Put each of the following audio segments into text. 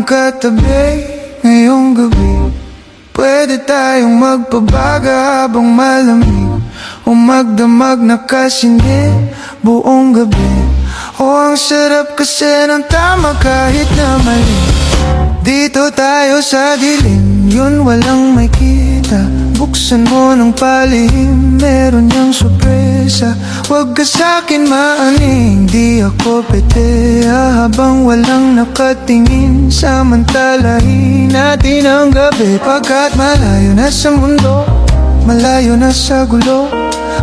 ang katabi ngayong gabi. Pwede tayong magpabaga habang malamig, o magdamag na kasindi buong gabi. O ang sarap kasi ng tama kahit na mali. Dito tayo sa dilim, yun walang may kita. Buksan mo ng palihim, meron niyang sorpresa. Huwag ka sa'kin maaning, di ako pete. Habang walang nakatingin, samantalahin natin ang gabi. Pagkat malayo na sa mundo, malayo na sa gulo,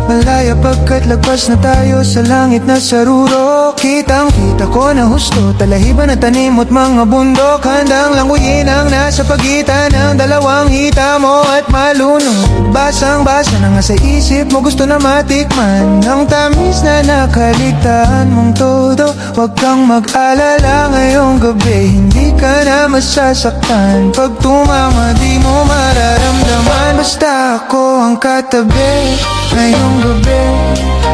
malaya pagkat lagpas na tayo sa langit na saruro. Kitang kita ko na husto, talahiban na tanim at mga bundok. Handang languyin ang nasa pagitan ng dalawang hita mo at malunod. Basang basa na nga sa isip mo, gusto na matikman ang tamis na nakaligtaan mong todo. Huwag kang mag-alala ngayong gabi, hindi ka na masasaktan. Pag tumama di mo mararamdaman, basta ako ang katabi ngayong gabi.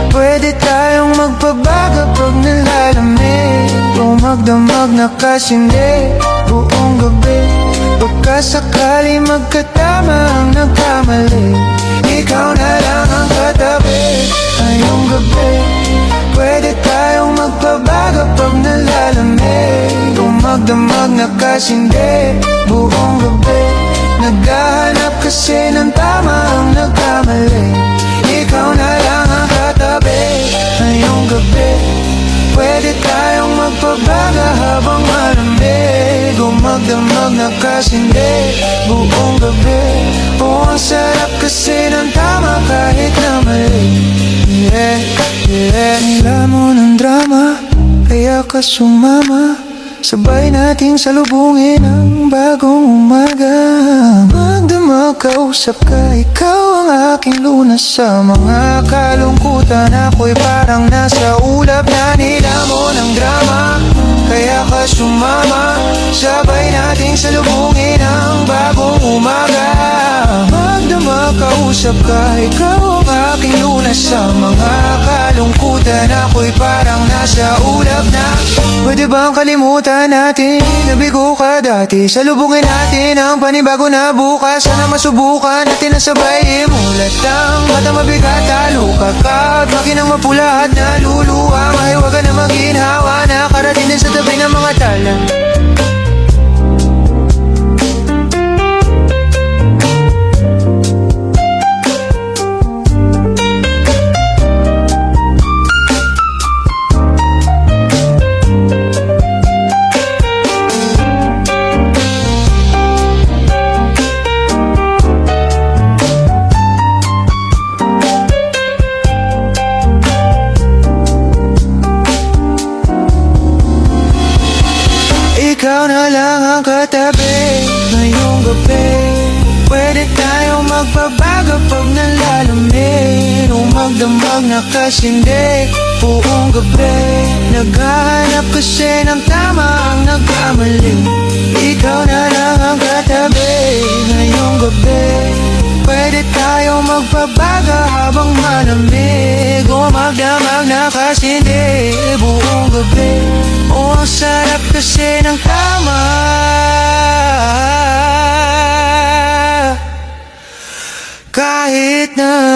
Pwede tayong magpabaga pag nalalamig, o magdamag na kasindi buong gabi. Pagkasakali magkatama ang nagkamali, ikaw na lang ang katabi ngayong gabi. Pwede tayong magpabaga pag nalalamig, o magdamag na kasindi buong gabi. Naghahanap kasi ng tama ang nagkamali, ikaw na lang ang katabi ngayong gabi. Pwede tayong magpabaga habang malamig, o magdamag na kasindi buong gabi. O ang sarap kasi ng tama kahit na mali. Yeah, yeah. Nila mo ng drama, kaya ka sumama. Sabay nating salubungin ang bagong umaga. Magdamag, kausap ka, ikaw ang aking lunas. Sa mga kalungkutan ako'y parang nasa ulap. Na nila mo ng drama, kaya ka sumama. Sabay nating salubungin ang bagong umaga. Magdamag, kausap ka, ikaw ang aking lunas. Sa mga kalungkutan ako'y parang nasa ulap na. Pwede bang kalimutan natin, nabigo ka dati? Salubungin natin ang panibago na bukas. Sana masubukan natin na sabay imulat ang mata mabigat. Talo ka at makinang mapula at naluluwang. Ay huwag ka na maghinhawa, nakarating din sa tabi ng mga tala. Ikaw na lang ang katabi ngayong gabi. Pwede tayong magpabago pag nalalamig, o magdamag na kasindi buong gabi. Naghahanap kasi ng tama ang nagkamali, ikaw na lang ang katabi ngayong gabi. Pwede tayong magpabaga habang malamig, o magdamag na kasindi buong gabi. O ang sarap kasi ng tama kahit na